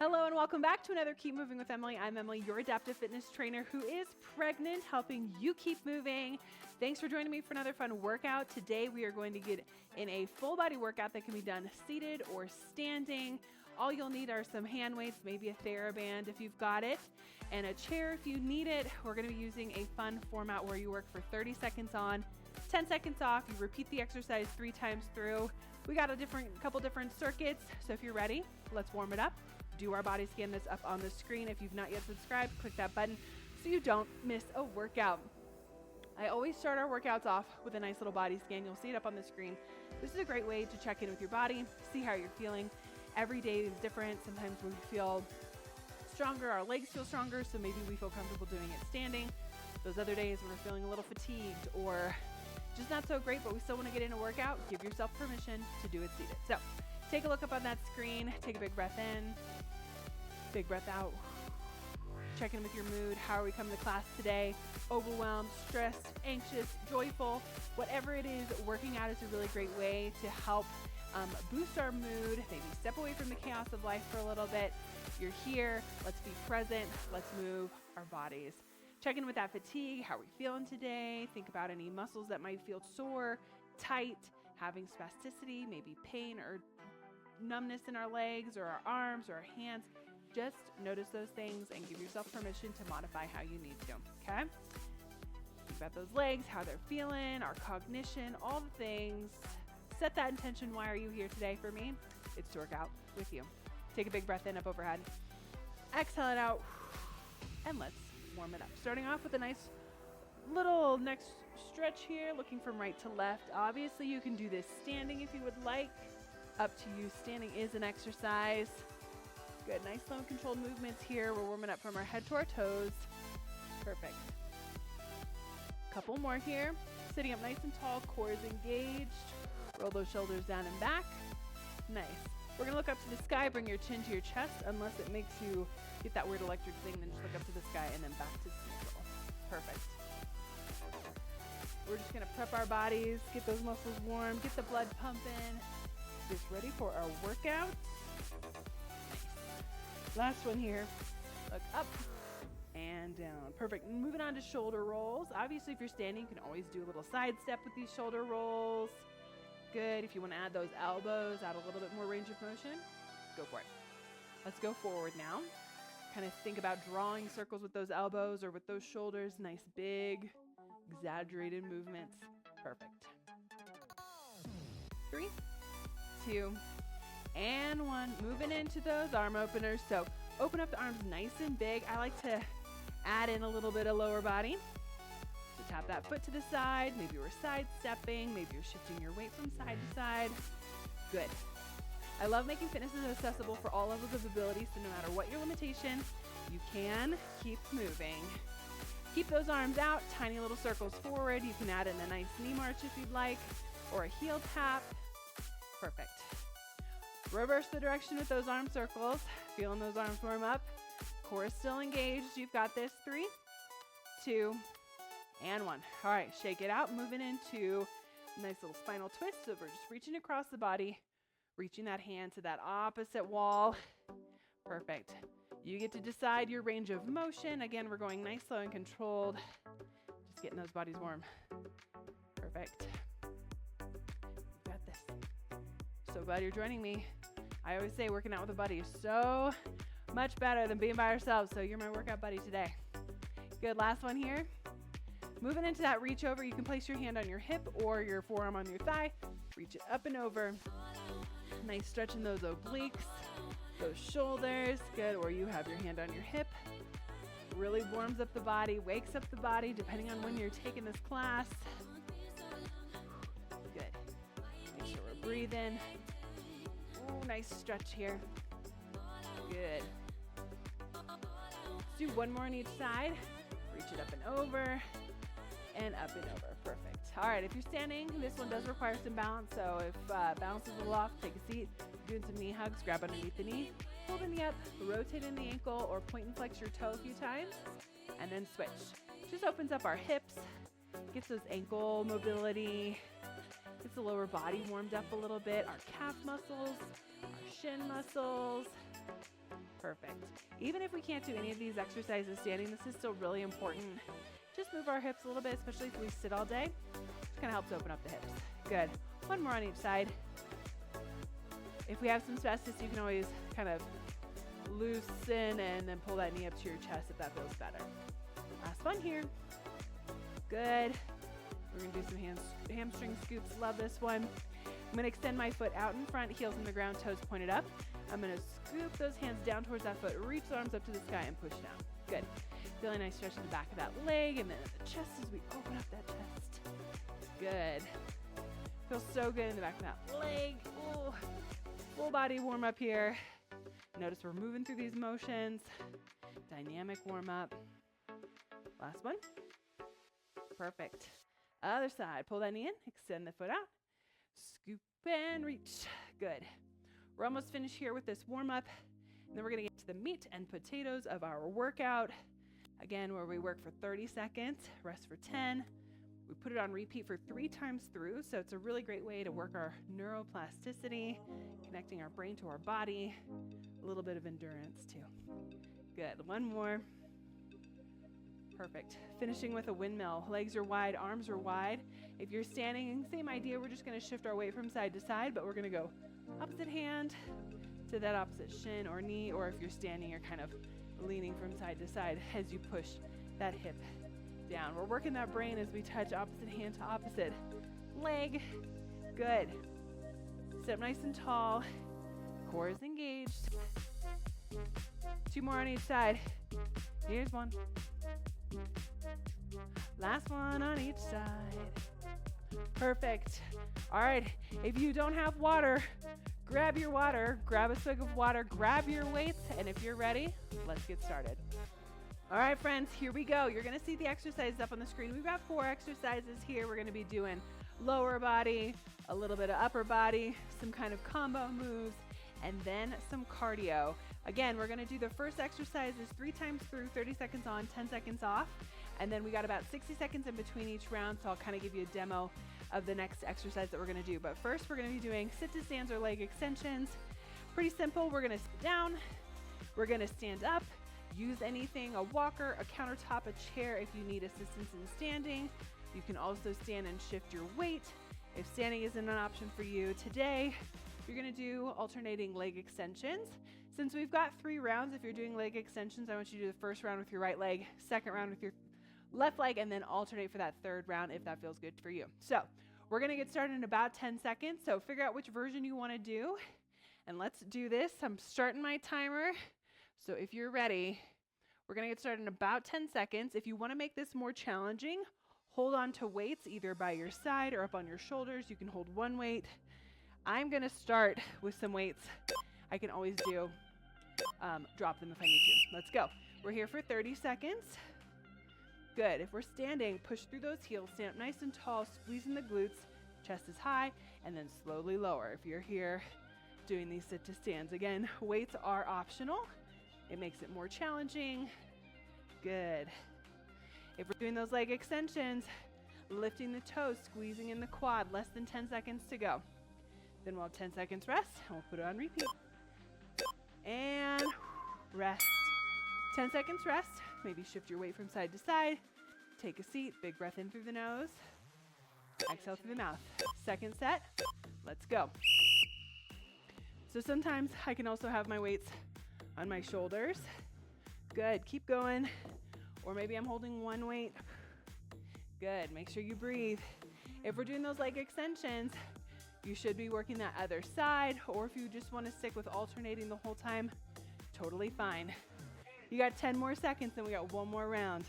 Hello and welcome back to another Keep Moving with Emily. I'm Emily, your adaptive fitness trainer who is pregnant, helping you keep moving. Thanks for joining me for another fun workout. Today we are going to get in a full body workout that can be done seated or standing. All you'll need are some hand weights, maybe a TheraBand if you've got it, and a chair if you need it. We're going to be using a fun format where you work for 30 seconds on, 10 seconds off. You repeat the exercise 3 times through. We got a couple different circuits, so if you're ready, let's warm it up. Do our body scan this up on the screen. If you've not yet subscribed, click that button so you don't miss a workout. I always start our workouts off with a nice little body scan. You'll see it up on the screen. This is a great way to check in with your body, see how you're feeling. Every day is different. Sometimes we feel stronger, our legs feel stronger, so maybe we feel comfortable doing it standing. Those other days when we're feeling a little fatigued or just not so great, but we still want to get in a workout, give yourself permission to do it seated. So take a look up on that screen, take a big breath in, big breath out. Check in with your mood. How are we coming to class today? Overwhelmed, stressed, anxious, joyful, whatever it is, working out is a really great way to help boost our mood, maybe step away from the chaos of life for a little bit. You're here, let's be present, let's move our bodies. Check in with that fatigue, how are we feeling today? Think about any muscles that might feel sore, tight, having spasticity, maybe pain or numbness in our legs or our arms or our hands. Just notice those things and give yourself permission to modify how you need to, okay? Think about those legs, how they're feeling, our cognition, all the things. Set that intention. Why are you here today for me? It's to work out with you. Take a big breath in, up overhead. Exhale it out, and let's warm it up. Starting off with a nice little next stretch here, looking from right to left. Obviously, you can do this standing if you would like. Up to you. Standing is an exercise. Good, nice slow and controlled movements here. We're warming up from our head to our toes. Perfect. Couple more here. Sitting up nice and tall, core is engaged. Roll those shoulders down and back. Nice. We're gonna look up to the sky, bring your chin to your chest, unless it makes you get that weird electric thing, then just look up to the sky and then back to neutral. Perfect. We're just gonna prep our bodies, get those muscles warm, get the blood pumping. Just ready for our workout. Last one here. Look up and down. Perfect. Moving on to shoulder rolls. Obviously, if you're standing, you can always do a little side step with these shoulder rolls. Good. If you want to add those elbows, add a little bit more range of motion, go for it. Let's go forward now. Kind of think about drawing circles with those elbows or with those shoulders. Nice, big, exaggerated movements. Perfect. 3, 2, and 1. Moving into those arm openers. So open up the arms nice and big. I like to add in a little bit of lower body. So tap that foot to the side. Maybe we're side stepping. Maybe you're shifting your weight from side to side. Good. I love making fitness accessible for all levels of ability. So no matter what your limitation, you can keep moving. Keep those arms out. Tiny little circles forward. You can add in a nice knee march if you'd like, or a heel tap. Perfect. Reverse the direction with those arm circles. Feeling those arms warm up. Core is still engaged. You've got this. 3, 2, and 1. All right, shake it out. Moving into a nice little spinal twist. So we're just reaching across the body, reaching that hand to that opposite wall. Perfect. You get to decide your range of motion. Again, we're going nice, slow, and controlled. Just getting those bodies warm. Perfect. You got this. So glad you're joining me. I always say working out with a buddy is so much better than being by ourselves. So you're my workout buddy today. Good, last one here. Moving into that reach over, you can place your hand on your hip or your forearm on your thigh. Reach it up and over. Nice stretch in those obliques, those shoulders. Good, or you have your hand on your hip. Really warms up the body, wakes up the body, depending on when you're taking this class. Good. Make sure we're breathing. Ooh, nice stretch here. Good. Let's do one more on each side. Reach it up and over, and up and over. Perfect. All right, if you're standing, this one does require some balance. So if balance is a little off, take a seat. Doing some knee hugs, grab underneath the knee, pull the knee up, rotate in the ankle, or point and flex your toe a few times, and then switch. Just opens up our hips, gets those ankle mobility, gets the lower body warmed up a little bit, our calf muscles, our shin muscles. Perfect. Even if we can't do any of these exercises standing, this is still really important. Just move our hips a little bit, especially if we sit all day. Just kind of helps open up the hips. Good. One more on each side. If we have some spasticity, you can always kind of loosen and then pull that knee up to your chest if that feels better. Last one here. Good. We're going to do some hamstring scoops. Love this one. I'm going to extend my foot out in front, heels in the ground, toes pointed up. I'm going to scoop those hands down towards that foot, reach the arms up to the sky and push down. Good. Feeling a nice stretch in the back of that leg and then at the chest as we open up that chest. Good. Feels so good in the back of that leg. Ooh. Full body warm up here. Notice we're moving through these motions. Dynamic warm up. Last one. Perfect. Other side. Pull that knee in. Extend the foot out. Scoop and reach. Good. We're almost finished here with this warm up. And then we're going to get to the meat and potatoes of our workout. Again, where we work for 30 seconds, rest for 10. We put it on repeat for 3 times through. So it's a really great way to work our neuroplasticity, connecting our brain to our body. A little bit of endurance too. Good. One more. Perfect. Finishing with a windmill. Legs are wide, arms are wide. If you're standing, same idea. We're just going to shift our weight from side to side, but we're going to go opposite hand to that opposite shin or knee, or if you're standing, you're kind of leaning from side to side as you push that hip down. We're working that brain as we touch opposite hand to opposite leg. Good. Sit up nice and tall. Core is engaged. 2 more on each side. Here's one. Last one on each side. Perfect. All right, if you don't have water, grab your water, grab a swig of water, grab your weights, and if you're ready, let's get started. All right, friends, here we go. You're gonna see the exercises up on the screen. We've got 4 exercises here. We're gonna be doing lower body, a little bit of upper body, some kind of combo moves, and then some cardio. Again, we're gonna do the first exercises 3 times through, 30 seconds on, 10 seconds off. And then we got about 60 seconds in between each round, so I'll kind of give you a demo of the next exercise that we're gonna do. But first, we're gonna be doing sit to stands or leg extensions. Pretty simple. We're gonna sit down, we're gonna stand up, use anything, a walker, a countertop, a chair if you need assistance in standing. You can also stand and shift your weight if standing isn't an option for you. Today, you're gonna do alternating leg extensions. Since we've got 3 rounds, if you're doing leg extensions, I want you to do the first round with your right leg, second round with your left leg, and then alternate for that 3rd round if that feels good for you. So we're gonna get started in about 10 seconds. So figure out which version you wanna do, and let's do this. I'm starting my timer. So if you're ready, we're gonna get started in about 10 seconds. If you wanna make this more challenging, hold on to weights either by your side or up on your shoulders. You can hold 1 weight. I'm gonna start with some weights. I can always do, drop them if I need to. Let's go. We're here for 30 seconds. Good. If we're standing, push through those heels, stand up nice and tall, squeezing the glutes, chest is high, and then slowly lower. If you're here doing these sit to stands, again, weights are optional. It makes it more challenging. Good. If we're doing those leg extensions, lifting the toes, squeezing in the quad, less than 10 seconds to go. Then we'll have 10 seconds rest, and we'll put it on repeat. And rest. 10 seconds rest. Maybe shift your weight from side to side. Take a seat. Big breath in through the nose. Exhale through the mouth. Second set. Let's go. So sometimes I can also have my weights on my shoulders. Good. Keep going. Or maybe I'm holding 1 weight. Good. Make sure you breathe. If we're doing those leg extensions, you should be working that other side, or if you just want to stick with alternating the whole time, totally fine. You got 10 more seconds and we got 1 more round.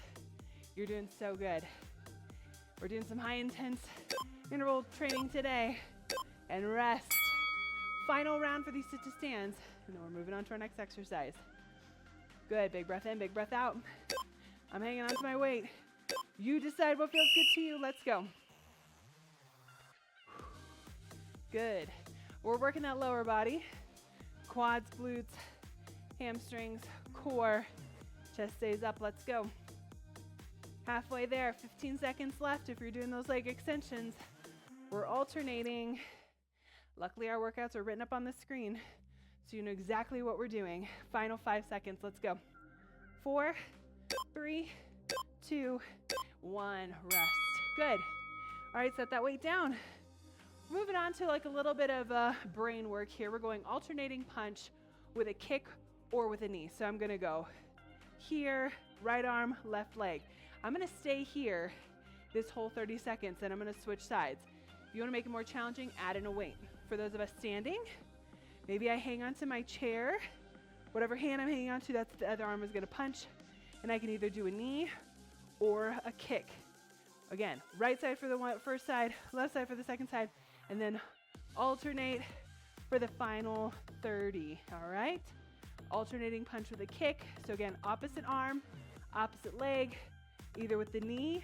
You're doing so good. We're doing some high intense interval training today. And rest. Final round for these sit to stands. And then we're moving on to our next exercise. Good, big breath in, big breath out. I'm hanging on to my weight. You decide what feels good to you. Let's go. Good. We're working that lower body. Quads, glutes, hamstrings, core. Chest stays up. Let's go. Halfway there. 15 seconds left if you're doing those leg extensions. We're alternating. Luckily, our workouts are written up on the screen, so you know exactly what we're doing. Final 5 seconds. Let's go. 4, 3, 2, 1. Rest. Good. All right, set that weight down. Moving on to like a little bit of brain work here. We're going alternating punch with a kick or with a knee. So I'm going to go here, right arm, left leg. I'm going to stay here this whole 30 seconds, and I'm going to switch sides. If you want to make it more challenging, add in a weight. For those of us standing, maybe I hang onto my chair. Whatever hand I'm hanging onto, that's the other arm is going to punch, and I can either do a knee or a kick. Again, right side for the first side, left side for the second side, and then alternate for the final 30, all right? Alternating punch with a kick. So again, opposite arm, opposite leg, either with the knee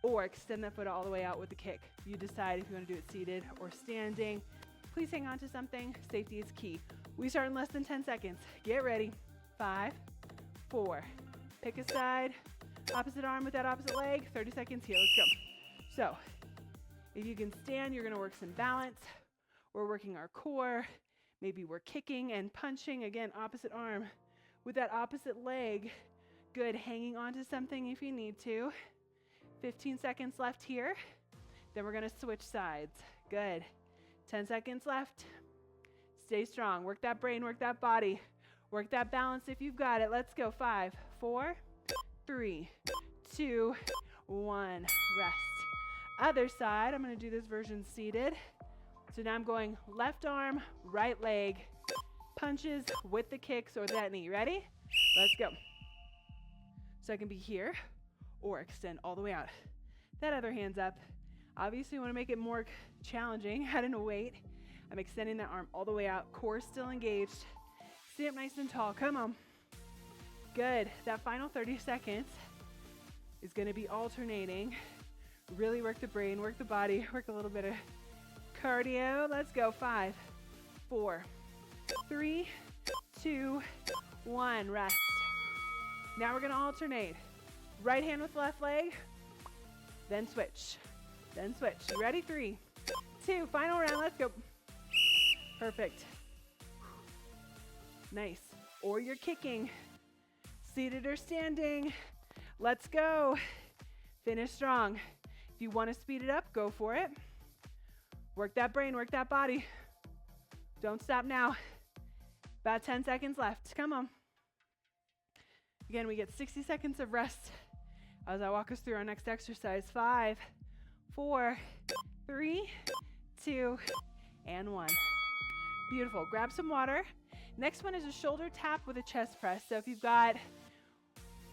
or extend that foot all the way out with the kick. You decide if you want to do it seated or standing. Please hang on to something. Safety is key. We start in less than 10 seconds. Get ready. 5, 4, pick a side, opposite arm with that opposite leg, 30 seconds here. Let's go. So if you can stand, you're going to work some balance. We're working our core. Maybe we're kicking and punching. Again, opposite arm with that opposite leg. Good. Hanging onto something if you need to. 15 seconds left here. Then we're going to switch sides. Good. 10 seconds left. Stay strong. Work that brain, work that body. Work that balance if you've got it. Let's go. 5, 4, 3, 2, 1. Rest. Other side. I'm going to do this version seated. So now I'm going left arm, right leg, punches with the kicks or that knee. Ready? Let's go. So I can be here or extend all the way out. That other hand's up. Obviously, you want to make it more challenging. Add in a weight. I'm extending that arm all the way out. Core still engaged. Stay up nice and tall. Come on. Good. That final 30 seconds is going to be alternating. Really work the brain, work the body, work a little bit of cardio. Let's go. 5, 4, 3, 2, 1. Rest. Now we're going to alternate. Right hand with left leg, then switch, then switch. You ready? 3, 2, final round. Let's go. Perfect. Nice. Or you're kicking, seated or standing. Let's go. Finish strong. If you want to speed it up, go for it. Work that brain, work that body. Don't stop now. About 10 seconds left. Come on. Again, we get 60 seconds of rest as I walk us through our next exercise. 5, 4, 3, 2, and 1. Beautiful. Grab some water. Next one is a shoulder tap with a chest press. So if you've got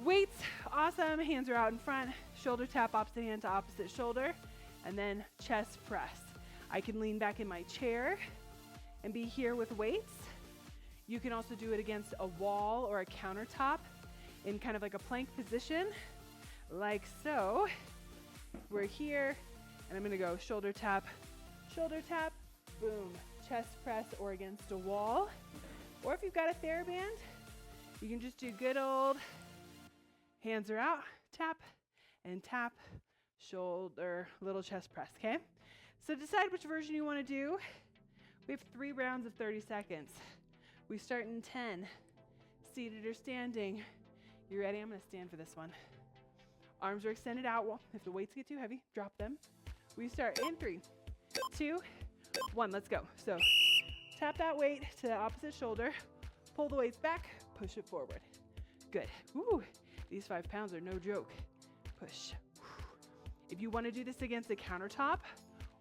weights, awesome. Hands are out in front. Shoulder tap, opposite hand to opposite shoulder, and then chest press. I can lean back in my chair and be here with weights. You can also do it against a wall or a countertop in kind of like a plank position, like so. We're here, and I'm going to go shoulder tap, boom, chest press, or against a wall. Or if you've got a TheraBand, you can just do good old hands are out, tap, and tap, shoulder, little chest press, okay? So decide which version you want to do. We have 3 rounds of 30 seconds. We start in 10, seated or standing. You ready? I'm going to stand for this one. Arms are extended out. Well, if the weights get too heavy, drop them. We start in 3, 2, 1. Let's go. So tap that weight to the opposite shoulder. Pull the weights back. Push it forward. Good. Woo. These 5 pounds are no joke. Push. If you want to do this against a countertop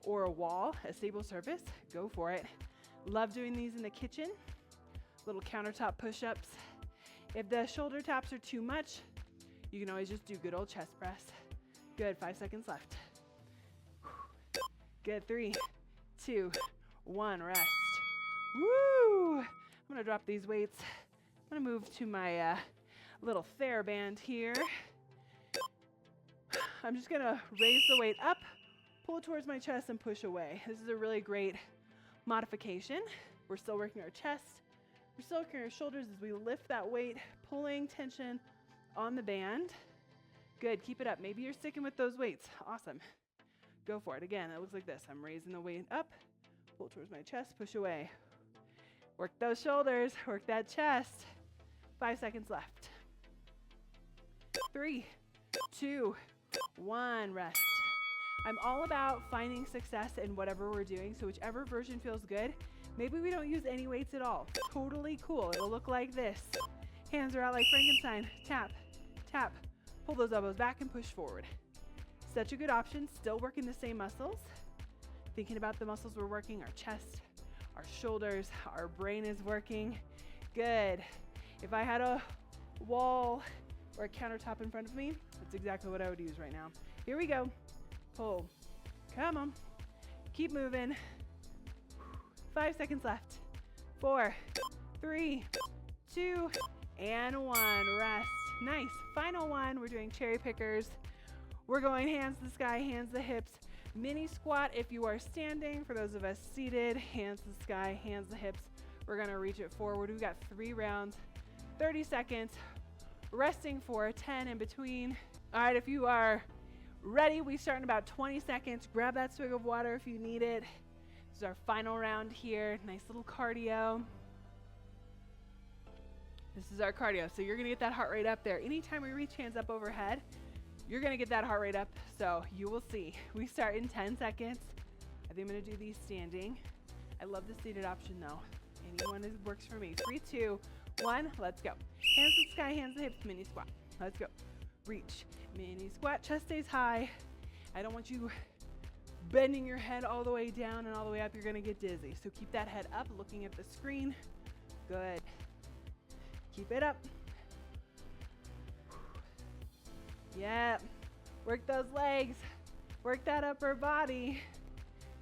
or a wall, a stable surface, go for it. Love doing these in the kitchen. Little countertop push-ups. If the shoulder taps are too much, you can always just do good old chest press. Good. 5 seconds left. Good. 3, 2, 1. Rest. Woo! I'm going to drop these weights. I'm going to move to my little TheraBand here. I'm just going to raise the weight up, pull it towards my chest, and push away. This is a really great modification. We're still working our chest. We're still working our shoulders as we lift that weight, pulling tension on the band. Good. Keep it up. Maybe you're sticking with those weights. Awesome. Go for it. Again, it looks like this. I'm raising the weight up, pull it towards my chest, push away. Work those shoulders, work that chest. 5 seconds left. 3, 2, 1, rest. I'm all about finding success in whatever we're doing, so whichever version feels good. Maybe we don't use any weights at all. Totally cool. It'll look like this. Hands are out like Frankenstein. Tap, tap. Pull those elbows back and push forward. Such a good option. Still working the same muscles. Thinking about the muscles we're working, our chest, our shoulders, our brain is working. Good. If I had a wall or a countertop in front of me, that's exactly what I would use right now. Here we go. Pull. Come on. Keep moving. 5 seconds left. 4, 3, 2, and 1. Rest. Nice. Final one. We're doing cherry pickers. We're going hands to the sky, hands to the hips. Mini squat if you are standing. For those of us seated, hands to the sky, hands to the hips. We're going to reach it forward. We've got 3 rounds, 30 seconds. Resting for 10 in between. All right, if you are ready, we start in about 20 seconds. Grab that swig of water if you need it. This is our final round here. Nice little cardio. This is our cardio. So you're going to get that heart rate up there. Anytime we reach hands up overhead, you're going to get that heart rate up. So you will see. We start in 10 seconds. I think I'm going to do these standing. I love the seated option though. Anyone works for me. 3, 2, 1. Let's go. Hands to the sky, hands to the hips, mini squat. Let's go. Reach. Mini squat, chest stays high. I don't want you bending your head all the way down and all the way up. You're going to get dizzy. So keep that head up, looking at the screen. Good. Keep it up. Yeah. Work those legs. Work that upper body.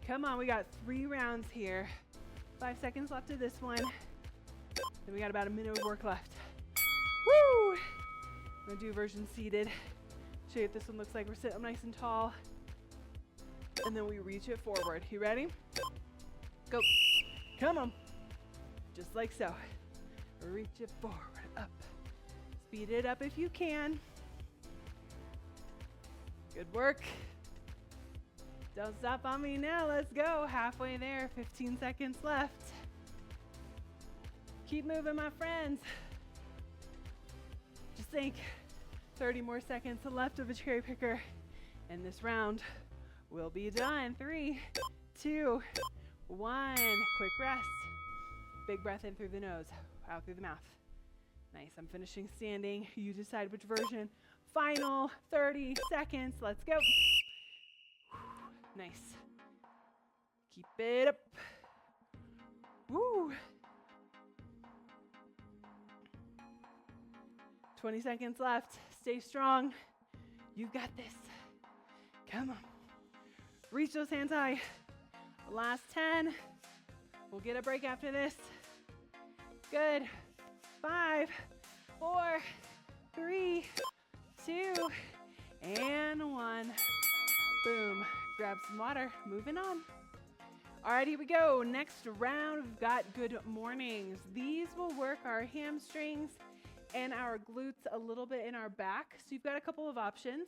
Come on, we got 3 rounds here. 5 seconds left of this one. Then we got about a minute of work left. Woo! I'm gonna do version seated. Show you what this one looks like. We're sitting up nice and tall. And then we reach it forward. You ready? Go. Come on. Just like so. Reach it forward, up. Speed it up if you can. Good work. Don't stop on me now. Let's go. Halfway there. 15 seconds left. Keep moving, my friends. Just think, 30 more seconds left of a cherry picker, and this round will be done. 3, 2, 1. Quick rest. Big breath in through the nose, out through the mouth. Nice. I'm finishing standing. You decide which version. Final 30 seconds. Let's go. Nice. Keep it up. Woo. 20 seconds left. Stay strong. You got this. Come on. Reach those hands high. Last 10. We'll get a break after this. Good. 5, 4, 3, 2, and 1. Boom. Grab some water. Moving on. All right, here we go. Next round, we've got good mornings. These will work our hamstrings and our glutes a little bit in our back. So you've got a couple of options.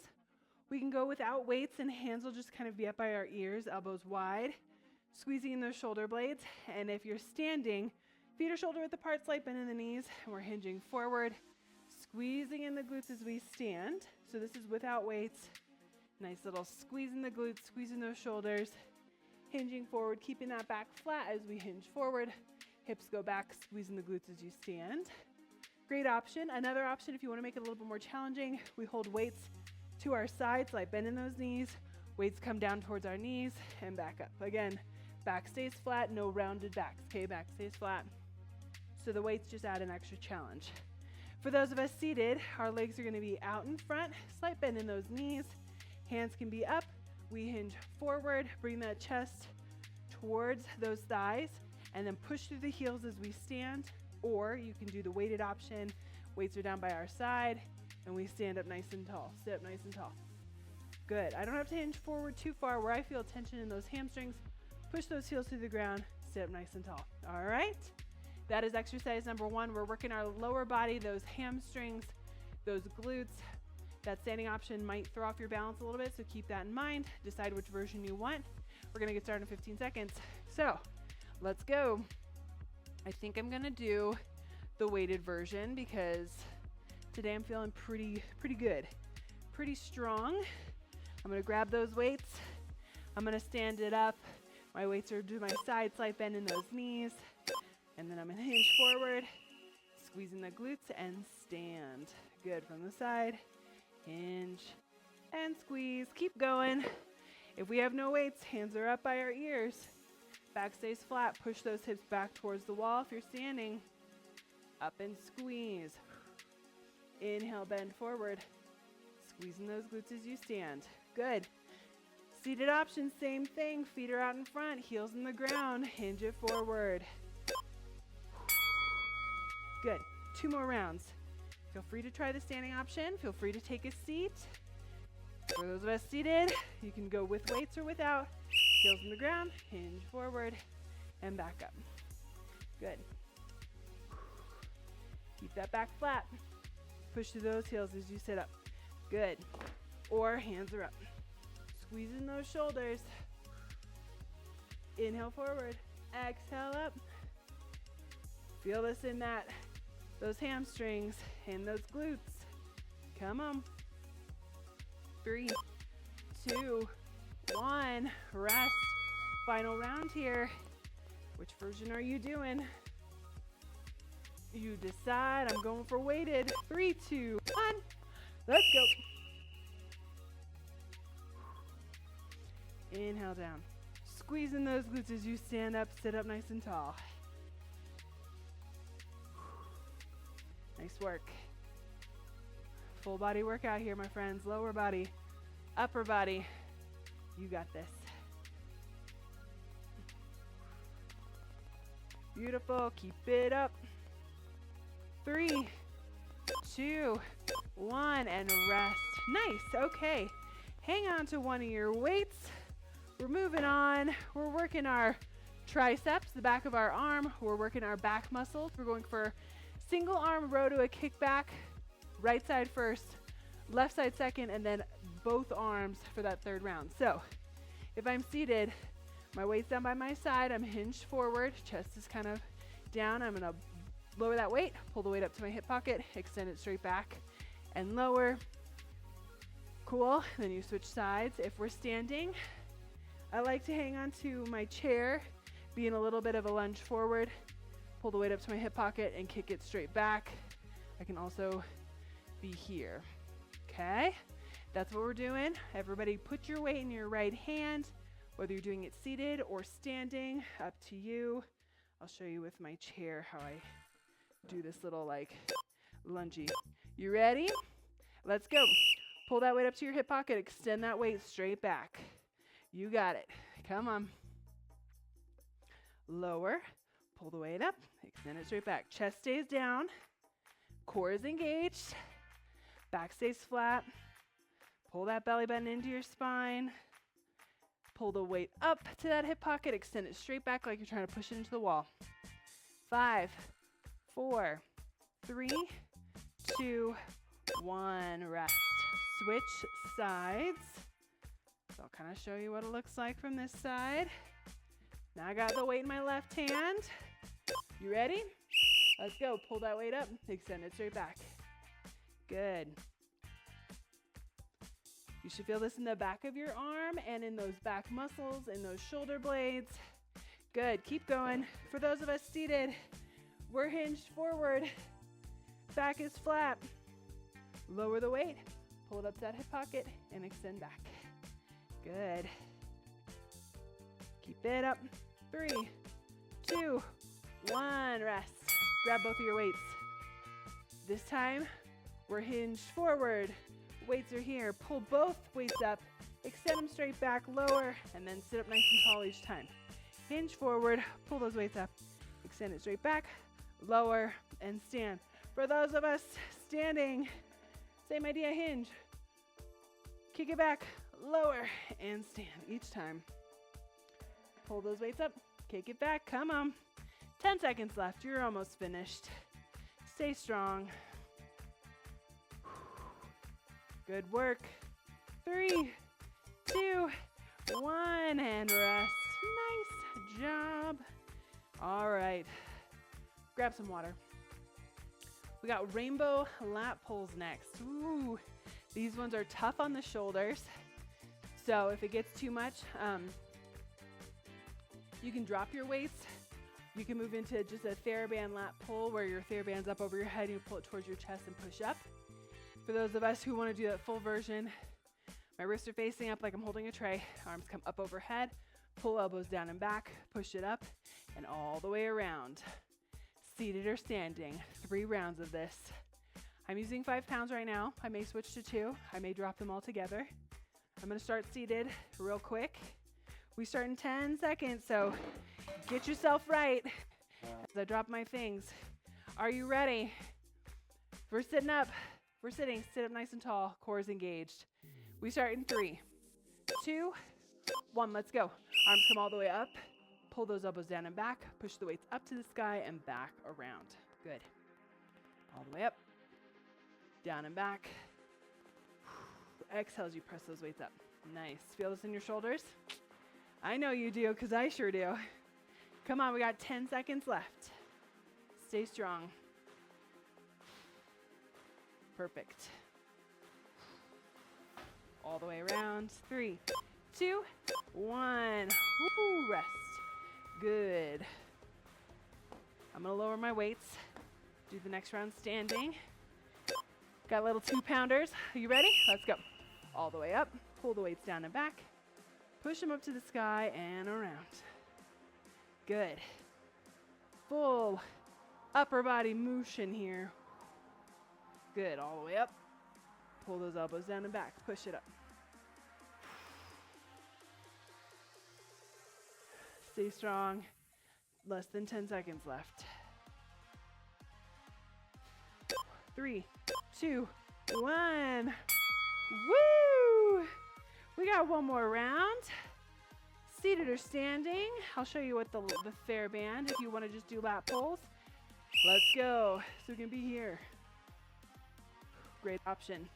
We can go without weights and hands will just kind of be up by our ears, elbows wide, squeezing in those shoulder blades. And if you're standing, feet are shoulder width apart, slight bend in the knees, and we're hinging forward, squeezing in the glutes as we stand. So this is without weights. Nice little squeeze in the glutes, squeezing those shoulders, hinging forward, keeping that back flat as we hinge forward. Hips go back, squeezing the glutes as you stand. Great option. Another option, if you want to make it a little bit more challenging, we hold weights to our sides, like bend in those knees. Weights come down towards our knees and back up. Again, back stays flat, no rounded backs. Okay, back stays flat. So the weights just add an extra challenge. For those of us seated, our legs are going to be out in front, slight bend in those knees. Hands can be up. We hinge forward, bring that chest towards those thighs, and then push through the heels as we stand. Or you can do the weighted option. Weights are down by our side, and we stand up nice and tall. Sit up nice and tall. Good. I don't have to hinge forward too far where I feel tension in those hamstrings. Push those heels to the ground. Sit up nice and tall. All right. That is exercise number 1. We're working our lower body, those hamstrings, those glutes. That standing option might throw off your balance a little bit, so keep that in mind. Decide which version you want. We're going to get started in 15 seconds. So let's go. I think I'm gonna do the weighted version because today I'm feeling pretty good, pretty strong. I'm gonna grab those weights. I'm gonna stand it up. My weights are to my side, slight bend in those knees. And then I'm gonna hinge forward, squeezing the glutes and stand. Good, from the side, hinge and squeeze. Keep going. If we have no weights, hands are up by our ears. Back stays flat, push those hips back towards the wall if you're standing. Up and squeeze. Inhale, bend forward. Squeezing those glutes as you stand. Good. Seated option, same thing. Feet are out in front, heels in the ground. Hinge it forward. Good. 2 more rounds. Feel free to try the standing option. Feel free to take a seat. For those of us seated, you can go with weights or without. Heels in the ground, hinge forward, and back up. Good. Keep that back flat. Push through those heels as you sit up. Good. Or hands are up. Squeezing those shoulders. Inhale forward. Exhale up. Feel this in those hamstrings and those glutes. Come on. 3, 2, 1. Rest. Final round here. Which version are you doing? You decide. I'm going for weighted. 3, 2, 1. Let's go. Inhale down. Squeezing those glutes as you stand up, sit up nice and tall. Nice work. Full body workout here, my friends. Lower body, upper body. You got this. Beautiful. Keep it up. 3, 2, 1, and rest. Nice. Okay. Hang on to one of your weights. We're moving on. We're working our triceps, the back of our arm. We're working our back muscles. We're going for single arm row to a kickback. Right side first, left side second, and then both arms for that third round. So if I'm seated, my weight's down by my side. I'm hinged forward. Chest is kind of down. I'm going to lower that weight, pull the weight up to my hip pocket, extend it straight back, and lower. Cool. Then you switch sides. If we're standing, I like to hang on to my chair, be in a little bit of a lunge forward, pull the weight up to my hip pocket and kick it straight back. I can also be here. Okay? That's what we're doing. Everybody put your weight in your right hand, whether you're doing it seated or standing, up to you. I'll show you with my chair how I do this little like lungy. You ready? Let's go. Pull that weight up to your hip pocket, extend that weight straight back. You got it. Come on. Lower. Pull the weight up. Extend it straight back. Chest stays down. Core is engaged. Back stays flat. Pull that belly button into your spine. Pull the weight up to that hip pocket. Extend it straight back like you're trying to push it into the wall. 5, 4, 3, 2, 1. Rest. Switch sides. So I'll kind of show you what it looks like from this side. Now I got the weight in my left hand. You ready? Let's go. Pull that weight up. Extend it straight back. Good. You should feel this in the back of your arm and in those back muscles and those shoulder blades. Good. Keep going. For those of us seated, we're hinged forward. Back is flat. Lower the weight. Pull it up to that hip pocket and extend back. Good. Keep it up. 3, 2, 1. Rest. Grab both of your weights. This time, we're hinged forward. Weights are here. Pull both weights up. Extend them straight back, lower, and then sit up nice and tall each time. Hinge forward. Pull those weights up. Extend it straight back, lower, and stand. For those of us standing, same idea, hinge. Kick it back, lower, and stand each time. Pull those weights up, kick it back, come on. 10 seconds left, you're almost finished. Stay strong. Good work. 3, 2, 1, and rest. Nice job. All right. grab some water. We got rainbow lat pulls next. Ooh, these ones are tough on the shoulders. So if it gets too much, you can drop your weights. You can move into just a TheraBand lat pull where your TheraBand's up over your head and you pull it towards your chest and push up. For those of us who want to do that full version, my wrists are facing up like I'm holding a tray. Arms come up overhead, pull elbows down and back, push it up and all the way around. Seated or standing, 3 rounds of this. I'm using 5 pounds right now. I may switch to 2. I may drop them all together. I'm gonna start seated real quick. We start in 10 seconds, so get yourself right as I drop my things. Are you ready? We're sitting up. We're sitting. Sit up nice and tall. Core is engaged. We start in 3, 2, 1. Let's go. Arms come all the way up. Pull those elbows down and back. Push the weights up to the sky and back around. Good. All the way up. Down and back. Exhale as you press those weights up. Nice. Feel this in your shoulders? I know you do, because I sure do. Come on, we got 10 seconds left. Stay strong. Perfect. All the way around. 3, 2, 1. Woo, rest. Good. I'm going to lower my weights. Do the next round standing. Got little 2-pounders. Are you ready? Let's go. All the way up. Pull the weights down and back. Push them up to the sky and around. Good. Full upper body motion here. Good. All the way up. Pull those elbows down and back. Push it up. Stay strong. Less than 10 seconds left. 3, 2, 1. Woo! We got one more round. Seated or standing. I'll show you what the TheraBand, if you want to just do lat pulls. Let's go. So we can be here. Great option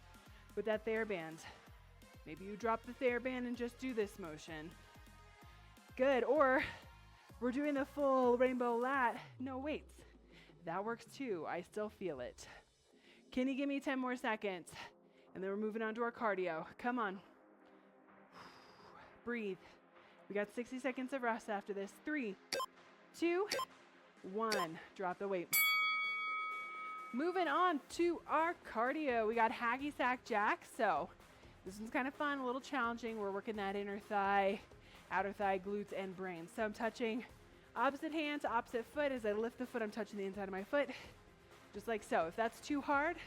with that TheraBand. Maybe you drop the TheraBand and just do this motion. Good. Or we're doing the full rainbow lat, no weights. That works too. I still feel it. Can you give me 10 more seconds? And then we're moving on to our cardio. Come on. Breathe. We got 60 seconds of rest after this. 3, 2, 1. Drop the weight. Moving on to our cardio. We got hacky sack jack. So this one's kind of fun, a little challenging. We're working that inner thigh, outer thigh, glutes, and brain. So I'm touching opposite hand to opposite foot. As I lift the foot, I'm touching the inside of my foot, just like so. If that's too hard,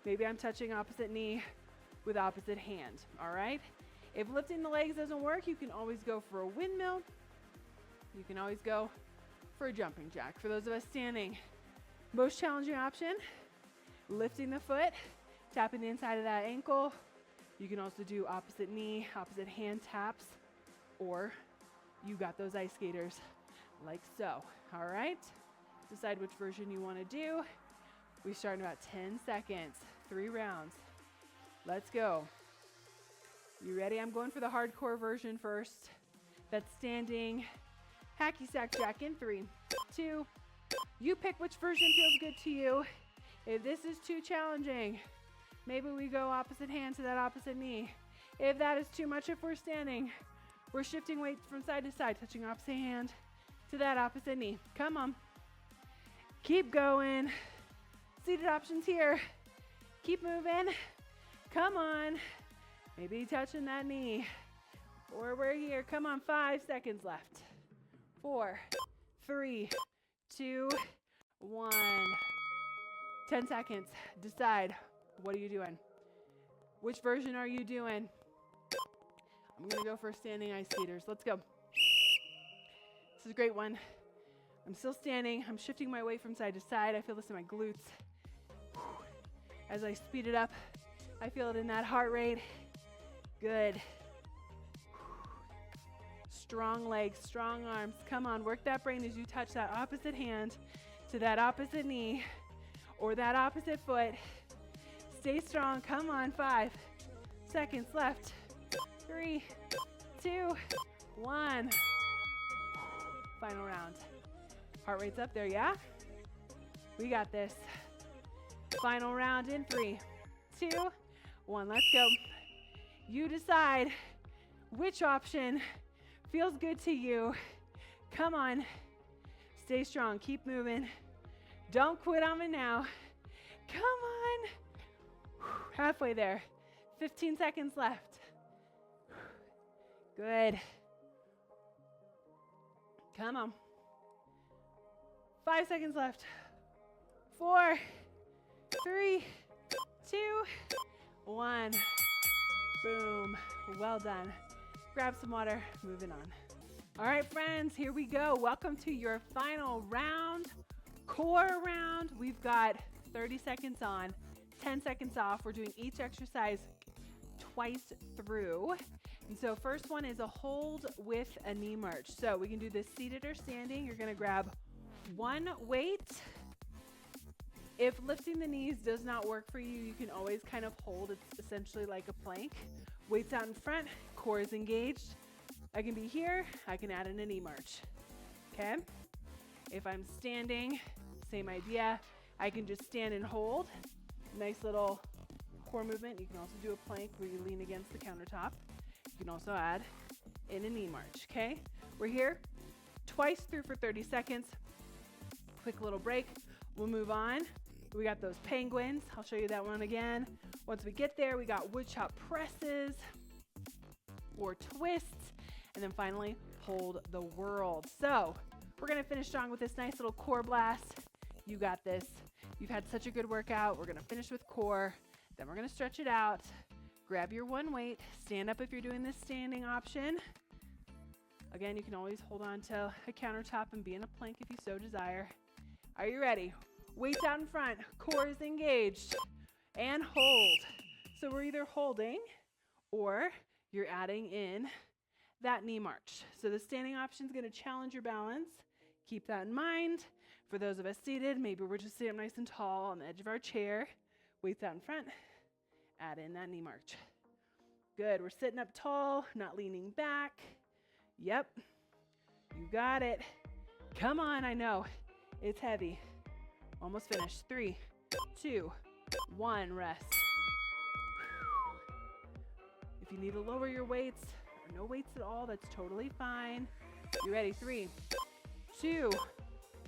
maybe I'm touching opposite knee with opposite hand, all right? If lifting the legs doesn't work, you can always go for a windmill. You can always go for a jumping jack. For those of us standing, most challenging option, lifting the foot, tapping the inside of that ankle. You can also do opposite knee, opposite hand taps, or you got those ice skaters like so, all right? Decide which version you want to do. We start in about 10 seconds, 3 rounds. Let's go. You ready? I'm going for the hardcore version first. That's standing hacky sack jack in 3, 2. You pick which version feels good to you. If this is too challenging, maybe we go opposite hand to that opposite knee. If that is too much, if we're standing, we're shifting weights from side to side, touching opposite hand to that opposite knee. Come on. Keep going. Seated options here. Keep moving. Come on. Maybe touching that knee. Or we're here. Come on, 5 seconds left. 4, 3, 2, 1. 10 seconds. Decide. What are you doing? Which version are you doing? I'm going to go for standing ice skaters. Let's go. This is a great one. I'm still standing. I'm shifting my weight from side to side. I feel this in my glutes. As I speed it up, I feel it in that heart rate. Good. Strong legs, strong arms. Come on, work that brain as you touch that opposite hand to that opposite knee or that opposite foot. Stay strong. Come on, 5 seconds left. 3, 2, 1. Final round. Heart rate's up there, yeah? We got this. Final round in 3, 2, 1. Let's go. You decide which option feels good to you. Come on. Stay strong. Keep moving. Don't quit on me now. Come on. Halfway there. 15 seconds left. Good. Come on. 5 seconds left. 4, 3, 2, 1. Boom. Well done. Grab some water. Moving on. All right, friends, here we go. Welcome to your final round, core round. We've got 30 seconds on, 10 seconds off. We're doing each exercise twice through. And so first one is a hold with a knee march. So we can do this seated or standing. You're gonna grab one weight. If lifting the knees does not work for you, you can always kind of hold. It's essentially like a plank. Weights out in front, core is engaged. I can be here, I can add in a knee march, okay? If I'm standing, same idea. I can just stand and hold. Nice little core movement. You can also do a plank where you lean against the countertop. You can also add in a knee march, okay? We're here twice through for 30 seconds. Quick little break. We'll move on. We got those penguins. I'll show you that one again. Once we get there, we got wood chop presses or twists. And then finally, hold the world. So we're gonna finish strong with this nice little core blast. You got this. You've had such a good workout. We're gonna finish with core. Then we're gonna stretch it out. Grab your one weight. Stand up if you're doing this standing option. Again, you can always hold on to a countertop and be in a plank if you so desire. Are you ready? Weights out in front. Core is engaged. And hold. So we're either holding or you're adding in that knee march. So the standing option is going to challenge your balance. Keep that in mind. For those of us seated, maybe we're just sitting nice and tall on the edge of our chair. Weights out in front. Add in that knee march. Good. We're sitting up tall, not leaning back. Yep. You got it. Come on. I know. It's heavy. Almost finished. 3, 2, 1. Rest. If you need to lower your weights, no weights at all, that's totally fine. You ready? 3, 2,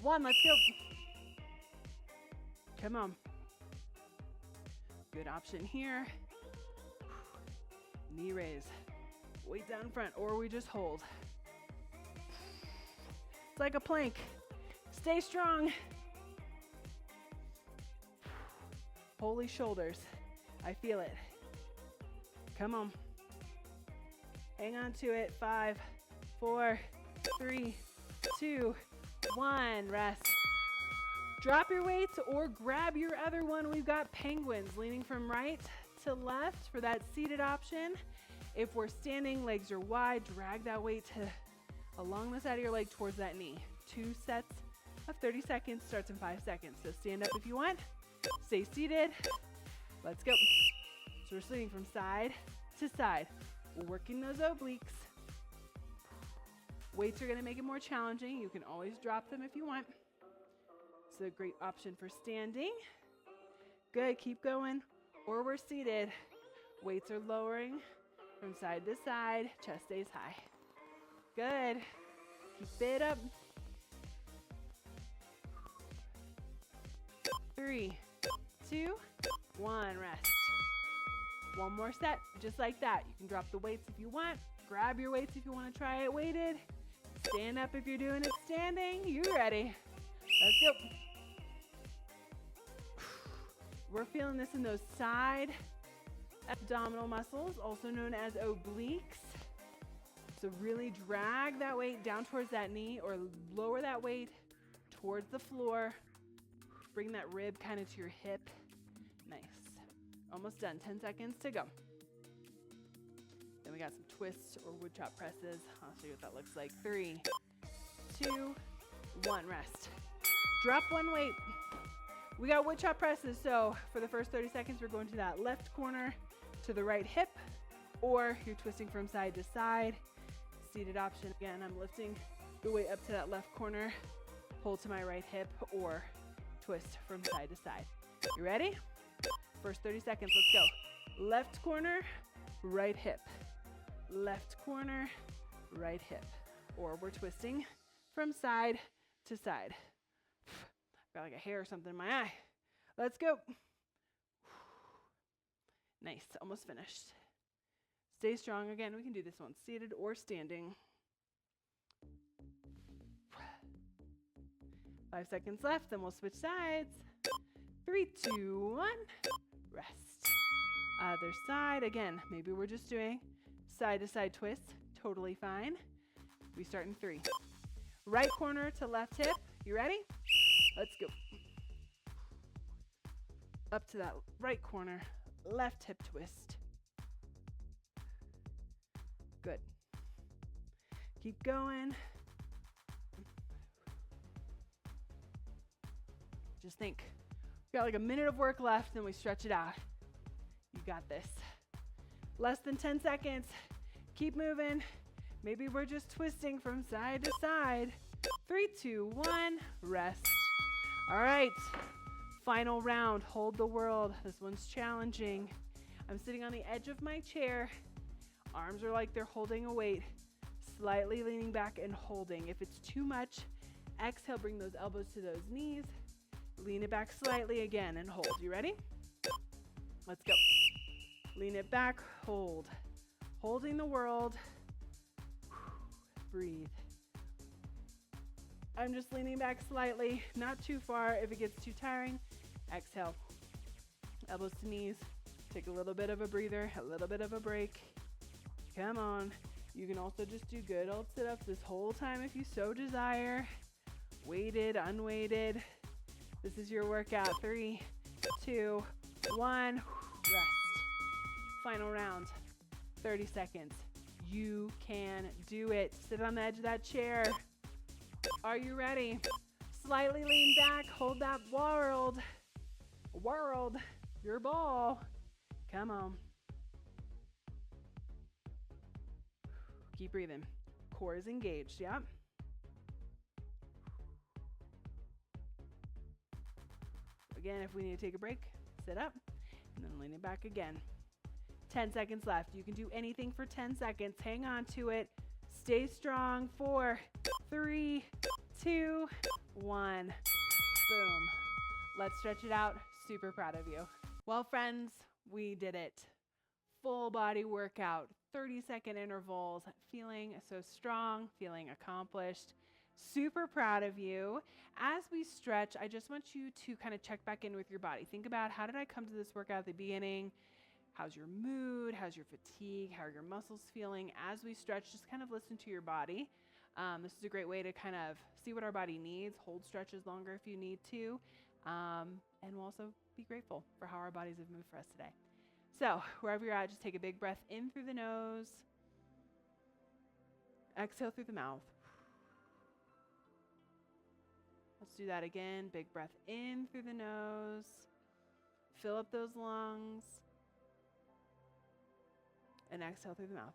1, let's go. Come on. Good option here. Knee raise. Weight down front, or we just hold. It's like a plank. Stay strong. Holy shoulders. I feel it. Come on. Hang on to it. 5, 4, 3, 2, 1. Rest. Drop your weights or grab your other one. We've got penguins leaning from right to left for that seated option. If we're standing, legs are wide, drag that weight along the side of your leg towards that knee. 2 sets of 30 seconds, starts in 5 seconds. So stand up if you want. Stay seated. Let's go. So we're swinging from side to side. We're working those obliques. Weights are going to make it more challenging. You can always drop them if you want. It's a great option for standing. Good, keep going. Or we're seated. Weights are lowering from side to side. Chest stays high. Good. Keep it up. 3, 2, 1. Rest. One more set, just like that. You can drop the weights if you want. Grab your weights if you want to try it weighted. Stand up if you're doing it standing. You ready? Let's go. We're feeling this in those side abdominal muscles, also known as obliques. So really drag that weight down towards that knee or lower that weight towards the floor. Bring that rib kind of to your hip. Nice. Almost done. 10 seconds to go. Then we got some twists or wood chop presses. I'll show you what that looks like. 3, 2, 1. Rest. Drop one weight. We got wood chop presses. So for the first 30 seconds, we're going to that left corner to the right hip, or you're twisting from side to side. Seated option. Again, I'm lifting the weight up to that left corner, pull to my right hip, or twist from side to side. You ready? First 30 seconds, let's go. Left corner, right hip. Left corner, right hip. Or we're twisting from side to side. Got like a hair or something in my eye. Let's go. Nice, almost finished. Stay strong. Again, we can do this one seated or standing. 5 seconds left, then we'll switch sides. 3, 2, 1, rest. Other side, again, maybe we're just doing side to side twists, totally fine. We start in 3. Right corner to left hip, you ready? Let's go. Up to that right corner, left hip twist. Good. Keep going. Just think, we got like a minute of work left, then we stretch it out. You got this. Less than 10 seconds. Keep moving. Maybe we're just twisting from side to side. 3, 2, 1, rest. All right, final round, hold the world. This one's challenging. I'm sitting on the edge of my chair. Arms are like they're holding a weight. Slightly leaning back and holding. If it's too much, exhale, bring those elbows to those knees. Lean it back slightly again and hold. You ready? Let's go. Lean it back, hold. Holding the world. Breathe. I'm just leaning back slightly, not too far. If it gets too tiring, exhale. Elbows to knees. Take a little bit of a breather, a little bit of a break. Come on. You can also just do good old sit-ups this whole time if you so desire. Weighted, unweighted. This is your workout. 3, 2, 1. Rest. Final round. 30 seconds. You can do it. Sit on the edge of that chair. Are you ready? Slightly lean back. Hold that world. Your ball. Come on. Keep breathing. Core is engaged. Yep. Again, if we need to take a break, sit up and then lean it back again. 10 seconds left. You can do anything for 10 seconds. Hang on to it. Stay strong. 4, 3, 2, 1. Boom. Let's stretch it out. Super proud of you. Well, friends, we did it. Full body workout, 30-second intervals, feeling so strong, feeling accomplished. Super proud of you. As we stretch, I just want you to kind of check back in with your body. Think about, how did I come to this workout at the beginning? How's your mood? How's your fatigue? How are your muscles feeling? As we stretch, just kind of listen to your body. This is a great way to kind of see what our body needs, hold stretches longer if you need to, and we'll also be grateful for how our bodies have moved for us today. So wherever you're at, just take a big breath in through the nose. Exhale through the mouth. Let's do that again. Big breath in through the nose. Fill up those lungs. And exhale through the mouth.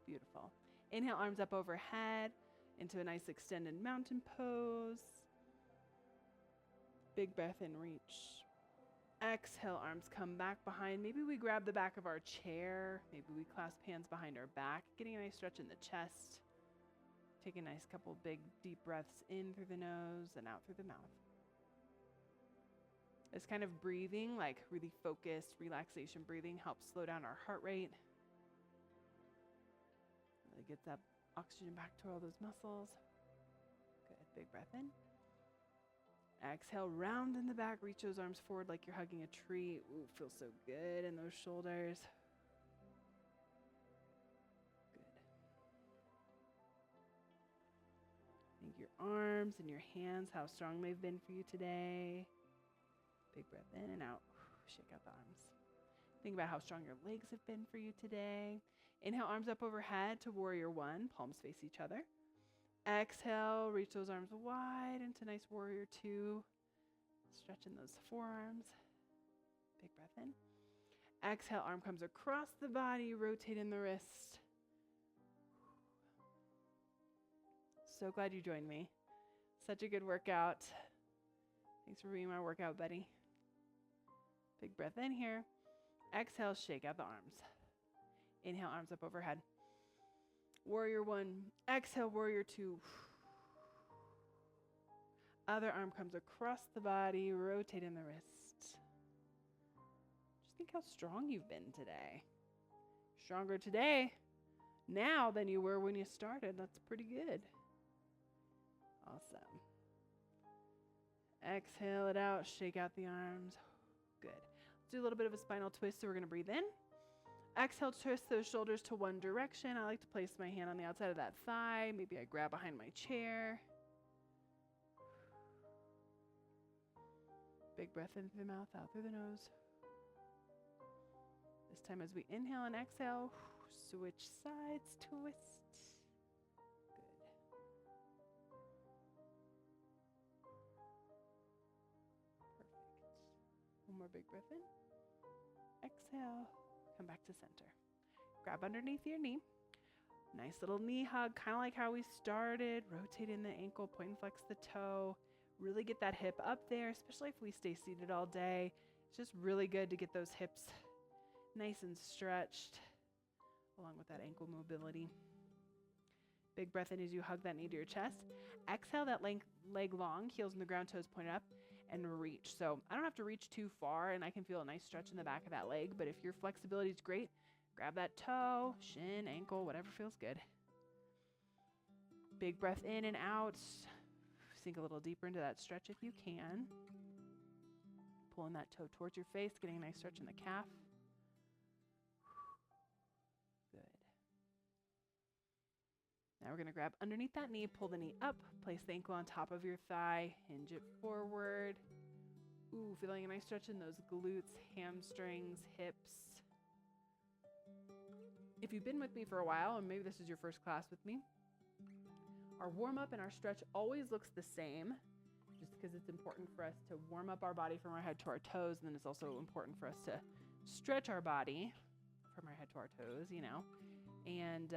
Beautiful. Inhale, arms up overhead into a nice extended mountain pose. Big breath in, reach. Exhale, arms come back behind. Maybe we grab the back of our chair. Maybe we clasp hands behind our back, getting a nice stretch in the chest. Take a nice couple big deep breaths in through the nose and out through the mouth. This kind of breathing, like really focused relaxation breathing, helps slow down our heart rate. Really gets that oxygen back to all those muscles. Good, big breath in. Exhale, round in the back, reach those arms forward like you're hugging a tree. Ooh, feels so good in those shoulders. Good. Think your arms and your hands, how strong they've been for you today. Big breath in and out. Shake out the arms. Think about how strong your legs have been for you today. Inhale, arms up overhead to warrior one, palms face each other. Exhale, reach those arms wide into nice warrior two. Stretching those forearms. Big breath in. Exhale, arm comes across the body, rotate in the wrist. So glad you joined me. Such a good workout. Thanks for being my workout buddy. Big breath in here. Exhale, shake out the arms. Inhale, arms up overhead. Warrior one. Exhale, warrior two. Other arm comes across the body, rotating the wrist. Just think how strong you've been today. Stronger today now than you were when you started. That's pretty good. Awesome. Exhale it out, shake out the arms. Good. Let's do a little bit of a spinal twist, so we're going to breathe in. Exhale, twist those shoulders to one direction. I like to place my hand on the outside of that thigh. Maybe I grab behind my chair. Big breath in through the mouth, out through the nose. This time as we inhale and exhale, switch sides, twist. Good. Perfect. One more big breath in. Exhale, come back to center. Grab underneath your knee. Nice little knee hug, kind of like how we started. Rotate in the ankle, point and flex the toe. Really get that hip up there, especially if we stay seated all day. It's just really good to get those hips nice and stretched, along with that ankle mobility. Big breath in as you hug that knee to your chest. Exhale that leg long, heels in the ground, toes pointed up, and reach. So I don't have to reach too far, and I can feel a nice stretch in the back of that leg, but if your flexibility is great, grab that toe, shin, ankle, whatever feels good. Big breath in and out. Sink a little deeper into that stretch if you can. Pulling that toe towards your face, getting a nice stretch in the calf. Good. Now we're going to grab underneath that knee, pull the knee up, place the ankle on top of your thigh, hinge it forward. Ooh, feeling a nice stretch in those glutes, hamstrings, hips. If you've been with me for a while, and maybe this is your first class with me, our warm-up and our stretch always looks the same, just because it's important for us to warm up our body from our head to our toes, and then it's also important for us to stretch our body from our head to our toes, you know. And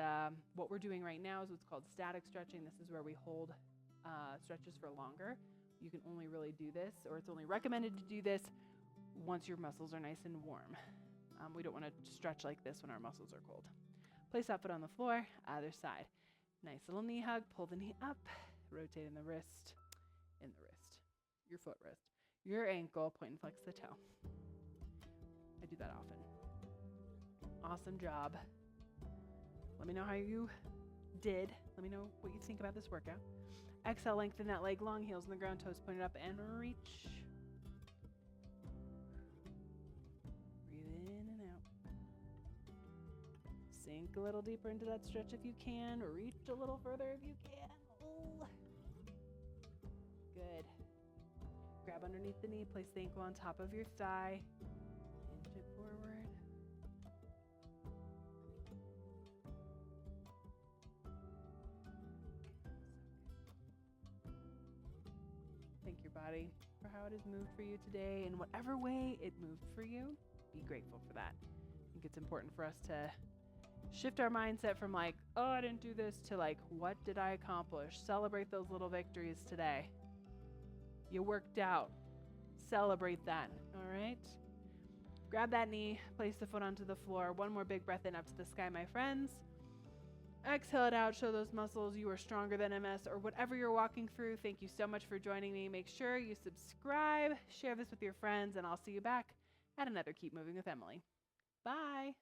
what we're doing right now is what's called static stretching. This is where we hold stretches for longer. You can only really do this, or it's only recommended to do this once your muscles are nice and warm. We don't want to stretch like this when our muscles are cold. Place that foot on the floor, other side. Nice little knee hug, pull the knee up, rotate in the wrist, your foot wrist, your ankle, point and flex the toe. I do that often. Awesome job. Let me know how you did. Let me know what you think about this workout. Exhale, lengthen that leg long, heels in the ground, toes pointed up, and reach. Breathe in and out. Sink a little deeper into that stretch if you can. Reach a little further if you can. Ooh. Good. Grab underneath the knee, place the ankle on top of your thigh. Hinge it forward. Thank your body for how it has moved for you today. In whatever way it moved for you, be grateful for that. I think it's important for us to shift our mindset from like, oh, I didn't do this, to like, what did I accomplish? Celebrate those little victories today. You worked out. Celebrate that, all right? Grab that knee, place the foot onto the floor. One more big breath in up to the sky, my friends. Exhale it out, show those muscles you are stronger than MS or whatever you're walking through. Thank you so much for joining me. Make sure you subscribe, share this with your friends, and I'll see you back at another Keep Moving with Emily. Bye.